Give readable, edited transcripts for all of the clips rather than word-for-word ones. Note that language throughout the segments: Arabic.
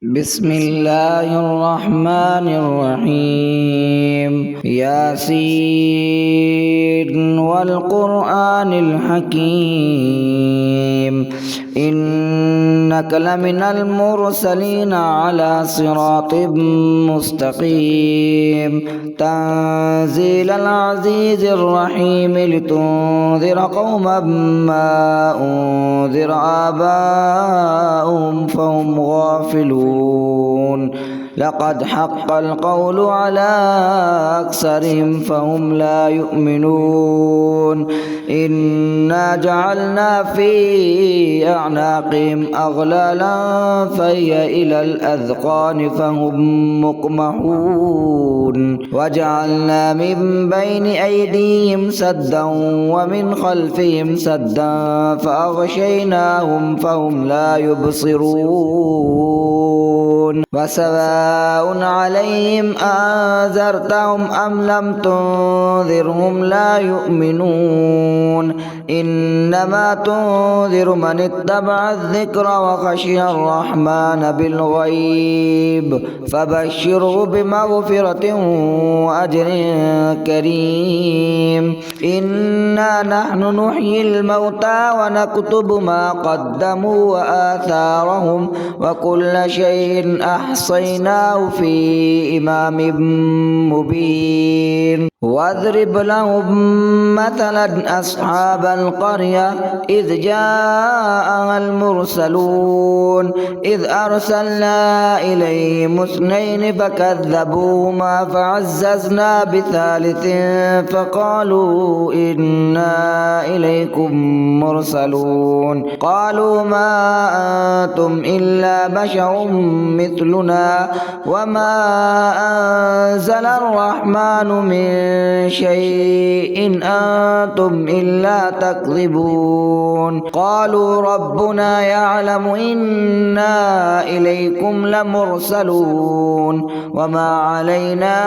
بسم الله الرحمن الرحيم ياسين والقرآن الحكيم إنك لمن المرسلين على صراط مستقيم تنزيل العزيز الرحيم لتنذر قوما ما أنذر آباؤهم فهم غافلون لقد حق القول على أكثرهم فهم لا يؤمنون إنا جعلنا في أعناقهم أغلالا فهي إلى الأذقان فهم مقمحون وجعلنا من بين أيديهم سدا ومن خلفهم سدا فأغشيناهم فهم لا يبصرون وسواء عليهم أنذرتهم أم لم تنذرهم لا يؤمنون إنما تنذر من اتبع الذكر وخشي الرحمن بالغيب فبشره بمغفرة وأجر كريم إنا نحن نحيي الموتى ونكتب ما قدموا وآثارهم وكل شيء أحصيناه في إمام مبين واضرب لهم مثلا أصحاب القرية إذ جاءها المرسلون إذ أرسلنا إليهم اثنين فكذبوهما فعززنا بثالث فقالوا إنا إليكم مرسلون قالوا ما أنتم إلا بشر مثلنا وما أنزل الرحمن من شيء أنتم إلا تكذبون قالوا ربنا يعلم إنا إليكم لمرسلون وما علينا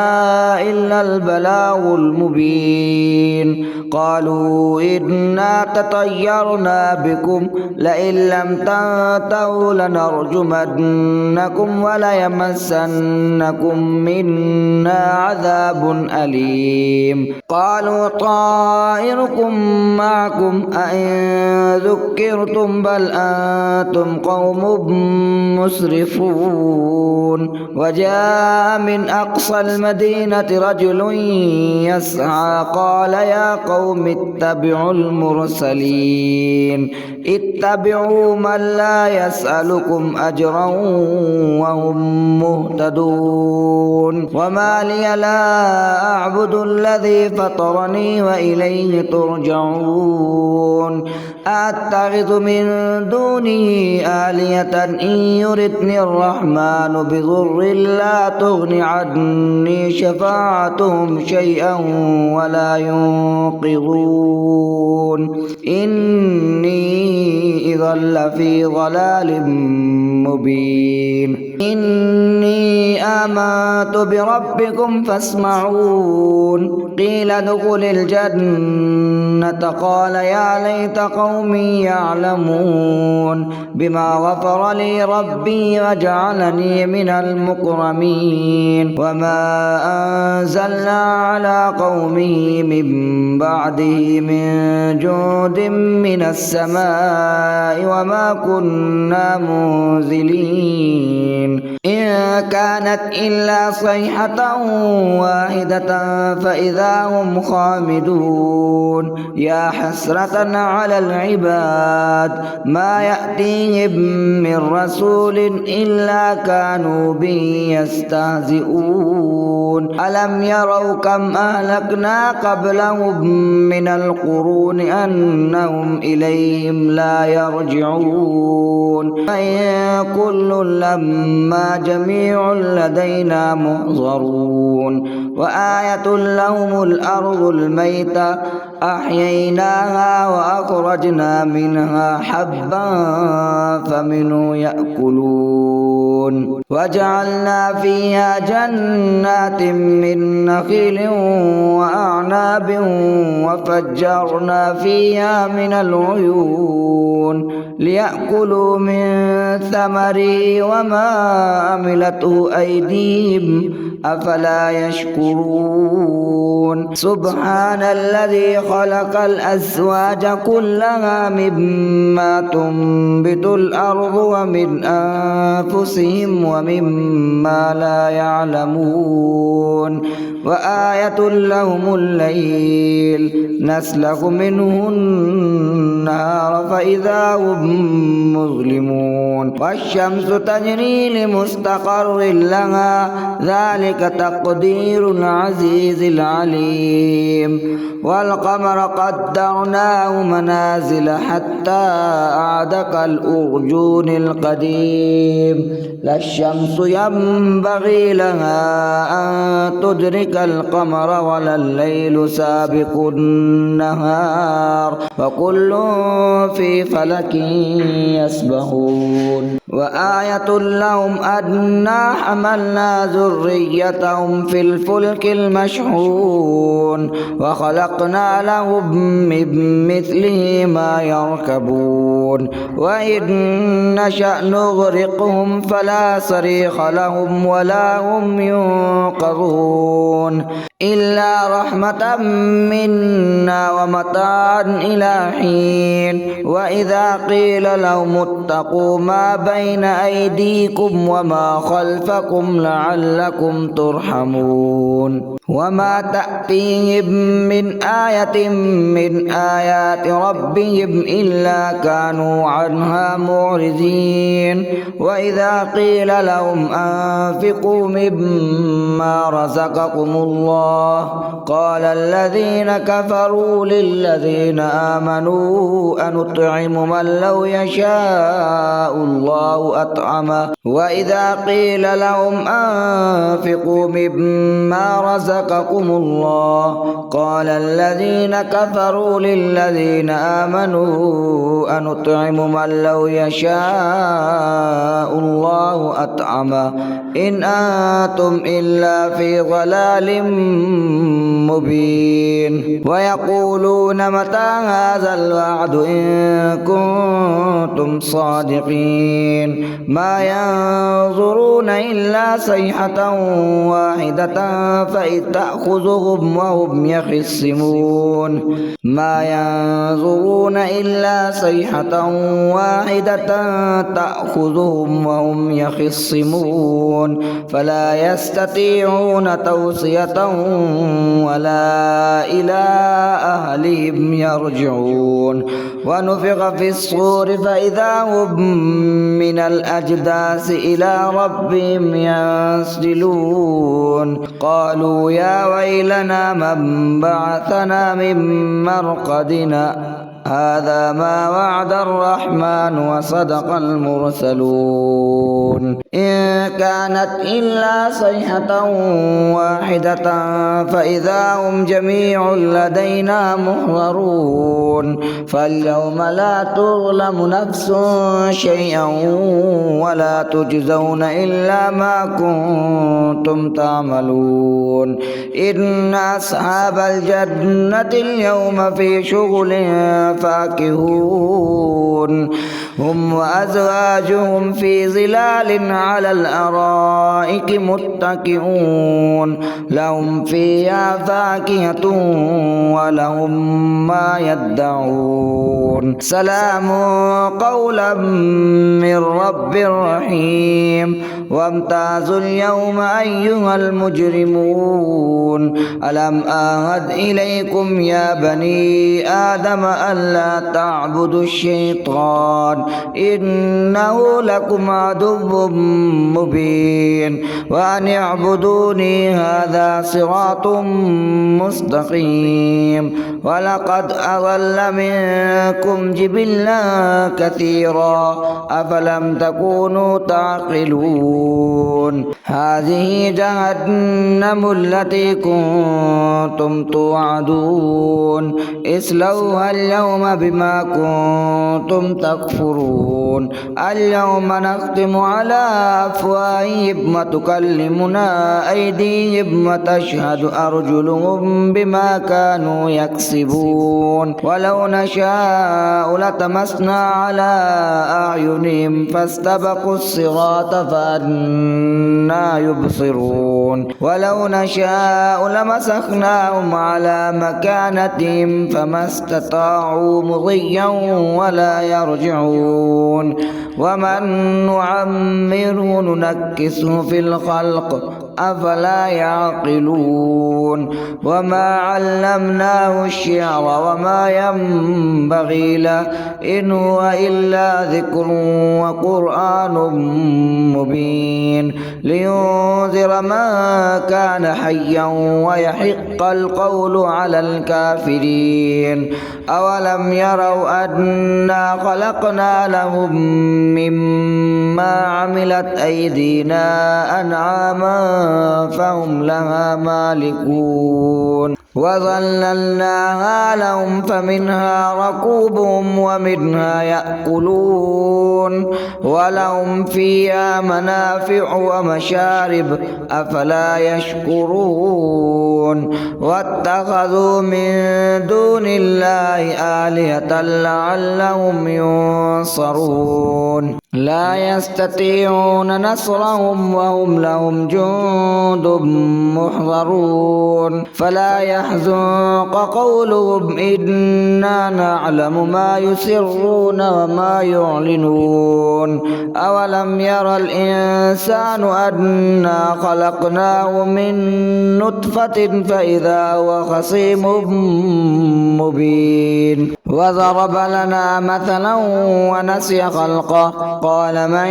إلا البلاغ المبين قالوا إنا تطيرنا بكم لئن لم تنتهوا لنرجمنكم وليمسنكم منا عذاب أليم قالوا طائركم معكم أئن ذكرتم بل أنتم قوم مسرفون وجاء من أقصى المدينة رجل يسعى قال يا قوم اتبعوا المرسلين اتبعوا من لا يسألكم أجرا وهم مهتدون وما لي لا أعبد الذي فطرني وإليه ترجعون أتخذ من دونه آلهة إن يردني الرحمن بضر لا تغن عني شفاعتهم شيئا ولا ينقذون إني إذا لفي ضلال مبين إني آمنت بربكم فاسمعون قيل ادخل الجنة قال يا ليت قومي يعلمون بما غفر لي ربي وجعلني من المكرمين وما أنزلنا على قومه من بعده من جود من السماء وما كنا منزلين إن كانت إلا صيحة واحدة فإذا هم خامدون يا حسرة على العباد ما يأتيهم من رسول إلا كانوا به يستهزئون ألم يروا كم أهلكنا قبلهم من القرون أنهم إليهم لا يرجعون إن كل لما جميع لدينا محضرون وآية لهم الأرض الميتة أحييناها وأخرجنا منها حبا فمنه يأكلون وجعلنا فيها جنات من نخيل وأعناب وفجرنا فيها من العيون ليأكلوا من ثمره وما عملته أيديهم أفلا يشكرون سبحان الذي خلق الأزواج كلها مما تنبت الأرض ومن أنفسهم ومما لا يعلمون وآية لهم الليل نسلخ منه النهار فإذا هم مظلمون والشمس تجري لمستقر لها ذلك تقدير العزيز العليم والقمر قدرناه منازل حتى أعد كالأرجون القديم لا الشمس ينبغي لها أن تدرك القمر ولا الليل سابق النهار وكل في فلك يسبحون وآية لهم أنا حملنا ذريتهم في الفلك المشحون وخلقنا لهم من مثله ما يركبون وإن نشأ نغرقهم فلا صريخ لهم ولا هم ينقذون إلا رحمة منا ومتاعا إلى حين وإذا قيل لهم اتقوا ما بين أيديكم وما خلفكم لعلكم ترحمون وما تأتيهم من آية من آيات ربهم إلا كانوا عنها معرضين وإذا قيل لهم أنفقوا مما رزقكم الله قال الذين كفروا للذين آمنوا أنطعم من لو يشاء الله أطعمه وإذا قيل لهم أنفقوا مما رزقكم الله قال الذين كفروا للذين آمنوا أنطعم من لو يشاء الله أطعمه إن أنتم إلا في ضلال مبين ويقولون متى هذا الوعد إن كنتم صادقين ما ينظرون إلا صيحة واحدة فإذ تأخذهم وهم يخصمون ما ينظرون إلا صيحة واحدة تأخذهم وهم يخصمون فلا يستطيعون توصية ولا إلى أهلهم يرجعون ونفخ في الصور فإذا هم من الأجداث إلى ربهم ينسلون قالوا يا ويلنا من بعثنا من مرقدنا هذا ما وعد الرحمن وصدق المرسلون إن كانت إلا صيحة واحدة فإذا هم جميع لدينا محضرون فاليوم لا تظلم نفس شيئا ولا تجزون إلا ما كنتم تعملون إن أصحاب الجنة اليوم في شغل فاكهون هم وأزواجهم في ظلال على الأرائك متكئون لهم فيها فاكهة ولهم ما يدعون سلام قولا من رب رحيم وامتازوا اليوم أيها المجرمون ألم أعهد إليكم يا بني آدم ألا تعبدوا الشيطان إنه لكم عدو مبين وأن اعبدوني هذا صراط مستقيم ولقد أضل منكم جبلا كثيرا أفلم تكونوا تعقلون هذه جهنم التي كنتم توعدون اصلوها اليوم بما كنتم تكفرون اليوم نختم على أفواههم وتكلمنا أيديهم وتشهد أرجلهم بما كانوا يكسبون ولو نشاء لطمسنا على أعينهم فاستبقوا الصراط فأنى يبصرون ولو نشاء لمسخناهم على مكانتهم فما استطاعوا مضيا ولا يرجعون ومن نعمره ننكسه في الخلق أفلا يعقلون وما علمناه الشعر وما ينبغي له إن هو إلا ذكر وقرآن مبين لينذر من كان حيا ويحق القول على الكافرين أولم يروا أنا خلقنا لهم مما عملت أيدينا أنعاما فهم لها مالكون وظللناها لهم فمنها ركوبهم ومنها يأكلون ولهم فيها منافع ومشارب أفلا يشكرون واتخذوا من دون الله آلهة لعلهم ينصرون لا يستطيعون نصرهم وهم لهم جند محضرون فلا يحزنك قولهم إنا نعلم ما يسرون وما يعلنون أولم ير الإنسان أنا خلقناه من نطفة فإذا هو خصيم مبين وضرب لنا مثلا ونسي خلقه قال من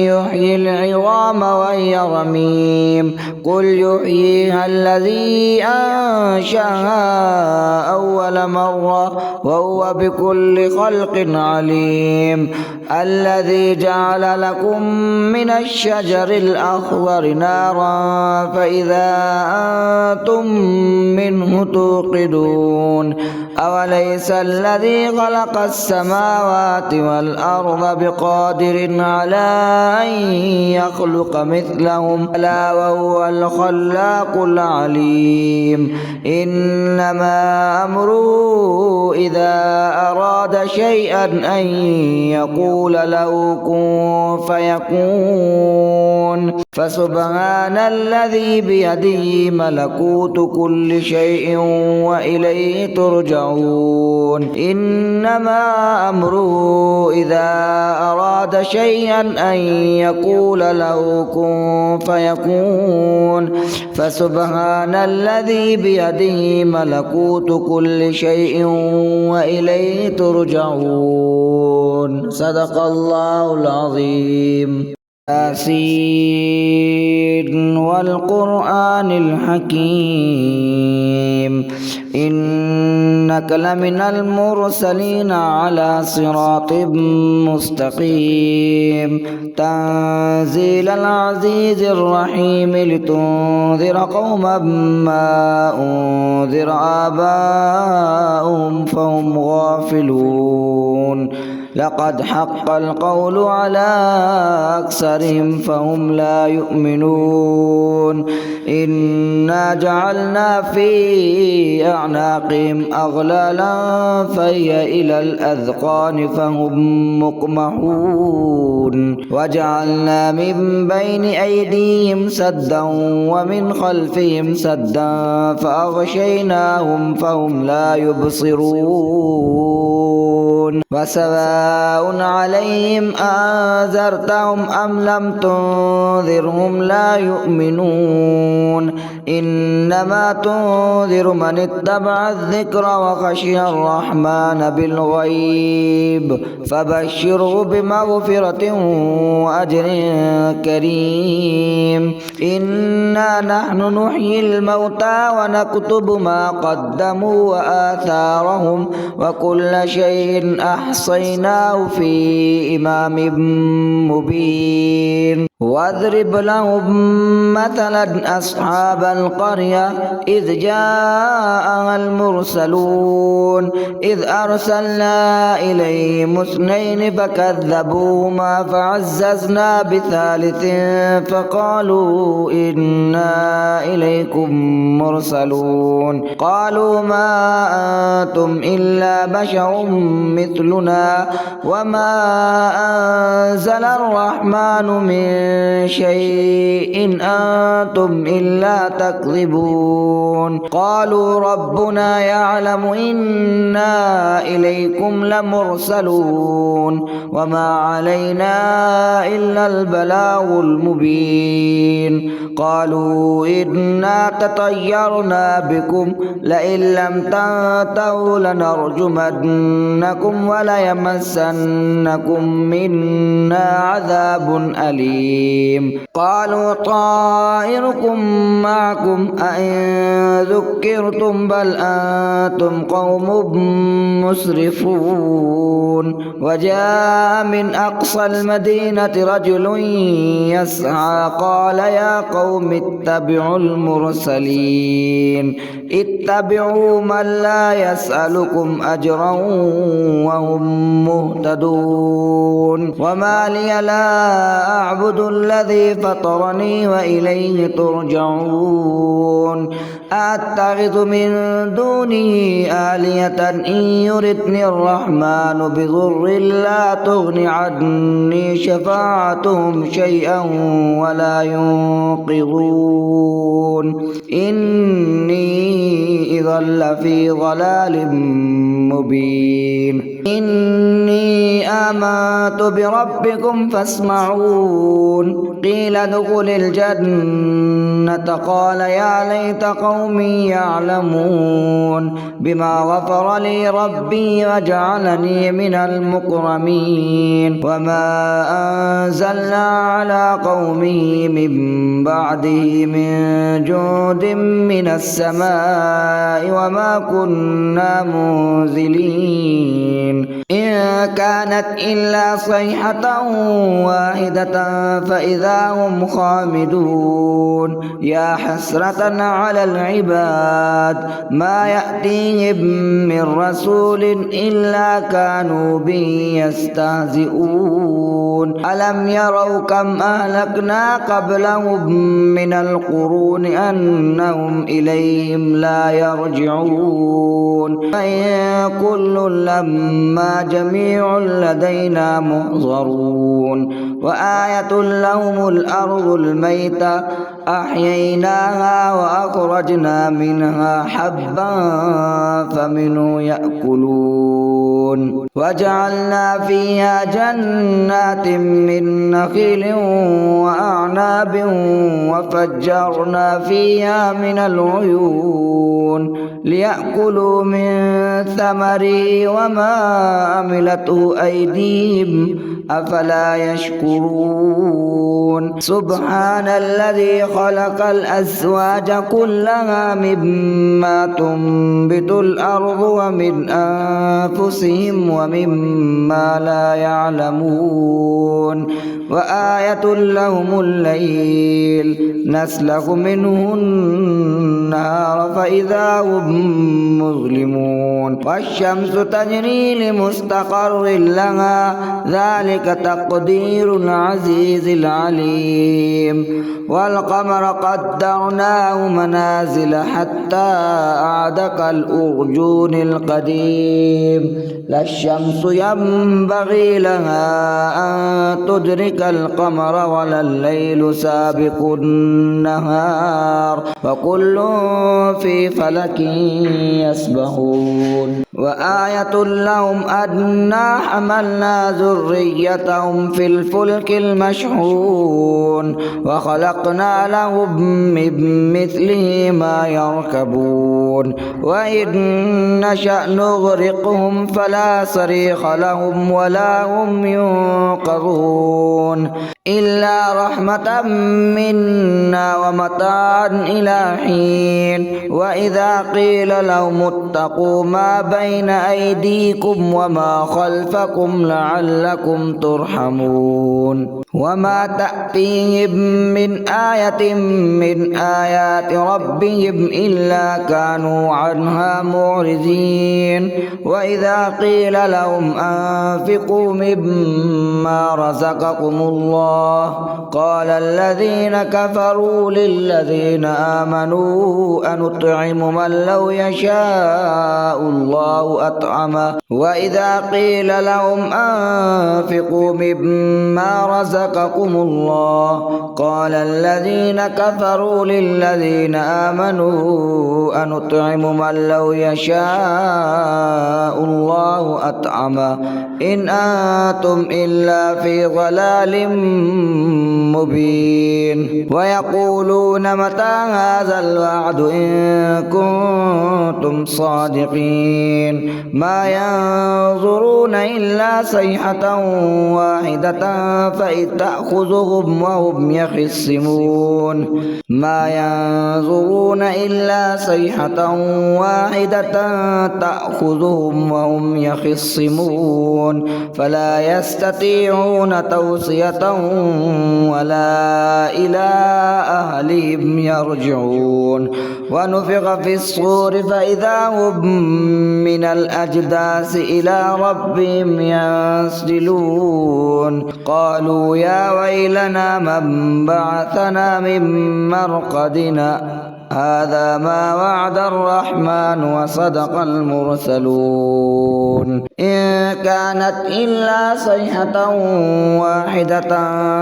يحيي العظام وهي رميم قل يحييها الذي أنشأها أول مرة وهو بكل خلق عليم الذي جعل لكم من الشجر الأخضر نارا فإذا أنتم منه توقدون أوليس الذي خلق السماوات والأرض بقادر على أن يخلق مثلهم ألا وهو الخلاق العليم إنما أمره إذا أراد شيئا أن يقول له كن فيكون فسبحان الذي بيده ملكوت كل شيء وإليه ترجعون إنما أمره إذا أراد شيئا أن يقول له كن فيكون فسبحان الذي بيده ملكوت كل شيء وإليه ترجعون صدق الله العظيم ياسين والقرآن الحكيم إنك لمن المرسلين على صراط مستقيم تنزيل العزيز الرحيم لتنذر قوما ما أنذر آباؤهم فهم غافلون لقد حق القول على أكثرهم فهم لا يؤمنون إنا جعلنا في أعناقهم أغلالا فهي إلى الأذقان فهم مقمحون وجعلنا من بين أيديهم سدا ومن خلفهم سدا فأغشيناهم فهم لا يبصرون وسواء عليهم أنذرتهم أم لم تنذرهم لا يؤمنون إنما تنذر من اتبع الذكر وخشي الرحمن بالغيب فبشره بمغفرة وأجر كريم إنا نحن نحيي الموتى ونكتب ما قدموا وآثارهم وكل شيء أحصيناه في إمام مبين واضرب لهم مثلا أصحاب القرية إذ جاءها المرسلون إذ أرسلنا إليهم اثنين فكذبوهما فعززنا بثالث فقالوا إنا إليكم مرسلون قالوا ما أنتم إلا بشر مثلنا وما أنزل الرحمن من شيء أنتم إلا تكذبون قالوا ربنا يعلم إنا إليكم لمرسلون وما علينا إلا البلاغ المبين قالوا إنا تطيرنا بكم لئن لم تنتهوا لنرجمنكم وليمسنكم منا عذاب أليم قالوا طائركم معكم أئن ذكرتم بل أنتم قوم مسرفون وجاء من أقصى المدينة رجل يسعى قال يا قوم اتبعوا المرسلين اتبعوا من لا يسألكم أجرا وهم مهتدون وما لي لا أعبد الذي فطرني وإليه ترجعون أتخذ من دونه آلهة إن يردني الرحمن بضر لا تغن عني شفاعتهم شيئا ولا ينقذون إني إذا لفي ضلال مبين إني آمنت بربكم فاسمعون قيل ادخل الجنة قال يا ليت قومي يعلمون بما غفر لي ربي وجعلني من المكرمين وما أنزلنا على قومه من بعده من جود من السماء وما كنا منزلين إن كانت إلا صيحة واحدة فإذا هم خامدون يا حسرة على العباد ما يأتيهم من رسول إلا كانوا به يستهزئون ألم يروا كم أهلكنا قبلهم من القرون أنهم إليهم لا يرجعون فإن كل لما جميع لدينا محضرون وآية لهم الأرض الميتة أحييناها وأخرجنا منها حبا فمنه يأكلون وجعلنا فيها جنات من نخيل وأعناب وفجرنا فيها من العيون ليأكلوا من ثمره وما عملته أيديهم أفلا يشكرون سبحان الذي خلق الأزواج كلها مما تنبت الأرض ومن أنفسهم ومما لا يعلمون وآية لهم الليل نسلخ منه النهار فإذا هم مظلمون والشمس تجري لمستقر لها ذلك تقدير العزيز العليم والقمر قدرناه منازل حتى عاد كالأرجون القديم لا الشمس ينبغي لها أن تدرك القمر ولا الليل سابق النهار وكل في فلك يسبحون وآية لهم أنا حملنا ذريتهم في الفلك المشحون وخلقنا لهم من مثله ما يركبون وإن نشأ نغرقهم فلا صريخ لهم ولا هم ينقذون إلا رحمة منا ومتاعا إلى حين وإذا قيل لهم اتقوا ما بين أيديكم وما خلفكم لعلكم ترحمون وما تأتيهم من آية من آيات ربهم إلا كانوا عنها معرضين وإذا قيل لهم أنفقوا مما رزقكم الله قال الذين كفروا للذين آمنوا أنطعم من لو يشاء الله أطعمه وإذا قيل لهم أنفقوا مما رزقكم الله قال الذين كفروا للذين آمنوا أنطعم من لو يشاء الله أطعمه إن أنتم إلا في ضلال مبين ويقولون متى هذا الوعد إن كنتم صادقين ما ينظرون إلا صيحة واحدة فإذ تأخذهم وهم يخصمون ما ينظرون إلا صيحة واحدة تأخذهم وهم يخصمون فلا يستطيعون توصية ولا إلى أهلهم يرجعون ونفخ في الصور فإذا هم من الأجداث إلى ربهم ينسلون قالوا يا ويلنا من بعثنا من مرقدنا هذا ما وعد الرحمن وصدق المرسلون إن كانت إلا صيحة واحدة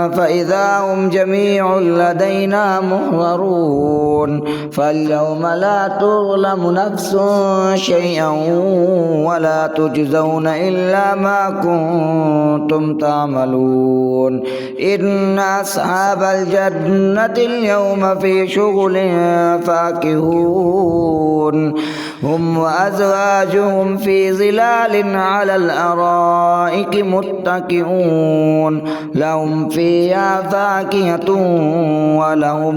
فإذا هم جميع لدينا محضرون فاليوم لا تظلم نفس شيئا ولا تجزون إلا ما كنتم تعملون إن أصحاب الجنة اليوم في شغل فاكهون هم وأزواجهم في ظلال على الأرائك متكئون لهم فيها فاكهة ولهم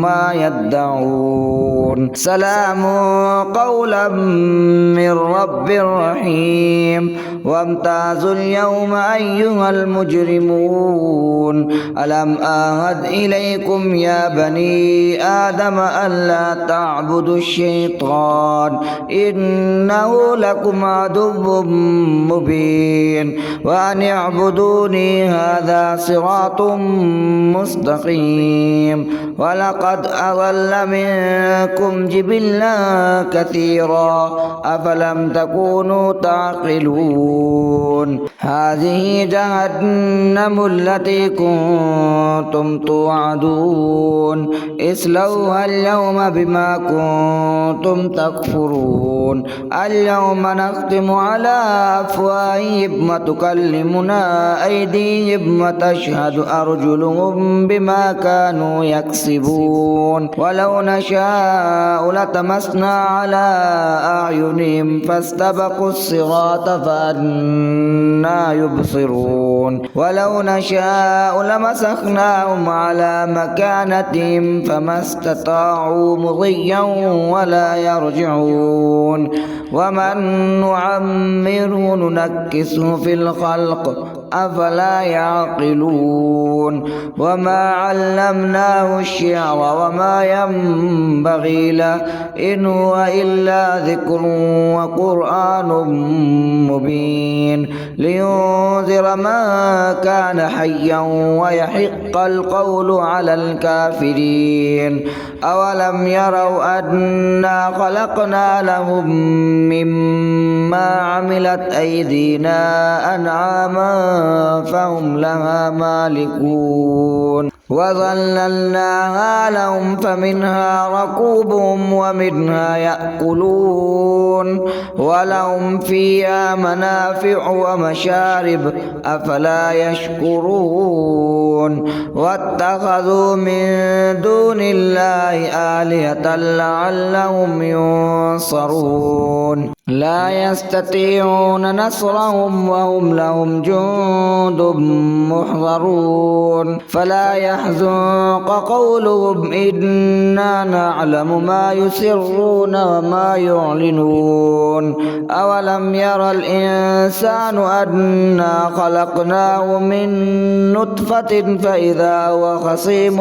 ما يدعون سلام قولا من رب رحيم وامتازوا اليوم أيها المجرمون ألم أعهد إليكم يا بني آدم ألا تعبدوا الشيطان إنه لكم عدو مبين وأن اعبدوني هذا صراط مستقيم ولقد أضل منكم جبلا كثيرا أفلم تكونوا تعقلون هذه جهنم التي كنتم توعدون اصلوها اليوم بما كنتم تكفرون اليوم نختم على أفواههم وتكلمنا أيديهم وتشهد أرجلهم بما كانوا يكسبون ولو نشاء لتمسنا على أعينهم فاستبقوا الصراط فأنى يبصرون ولو نشاء لمسخناهم على مكانتهم فما استطاعوا مضيا ولا يرجعون ومن نعمره ننكسه في الخلق أفلا يعقلون وما علمناه الشعر وما ينبغي له إن هو إلا ذكر وقرآن مبين لينذر من كان حيا ويحق القول على الكافرين أولم يروا أنا خلقنا لهم مما عملت أيدينا أنعاما فهم لها مالكون وظللناها لهم فمنها ركوبهم ومنها يأكلون ولهم فيها منافع ومشارب أفلا يشكرون واتخذوا من دون الله آلهة لعلهم ينصرون لا يستطيعون نصرهم وهم لهم جند محضرون فلا يحزنك قولهم إنا نعلم ما يسرون وما يعلنون أولم ير الإنسان أنا خلقناه من نطفة فإذا هو خصيم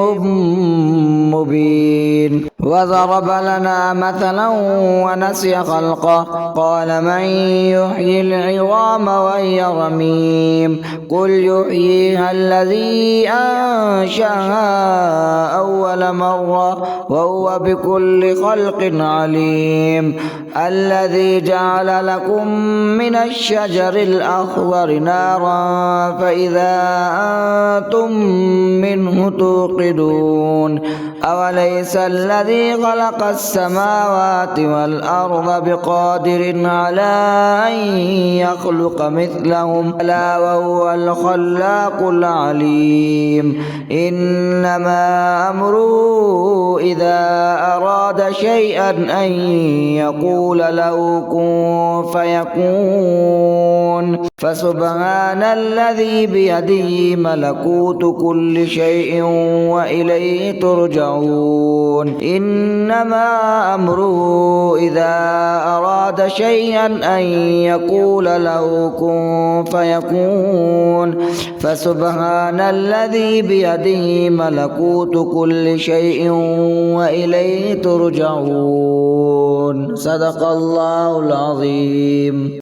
مبين وضرب لنا مثلا ونسي خلقه قال من يحيي العظام وهي رميم قل يحييها الذي أنشأها أول مرة وهو بكل خلق عليم الذي جعل لكم من الشجر الأخضر نارا فإذا أنتم منه توقدون أوليس الذي خلق السماوات والأرض بقادر على أن يخلق مثلهم بلى وهو الخلاق العليم إنما أمره إذا أراد شيئا أن يقول له كن فيكون فسبحان الذي بيده ملكوت كل شيء وإليه ترجعون إنما أمره إذا أراد شيئا أن يقول له كن فيكون فسبحان الذي بيده ملكوت كل شيء وإليه ترجعون صدق الله العظيم.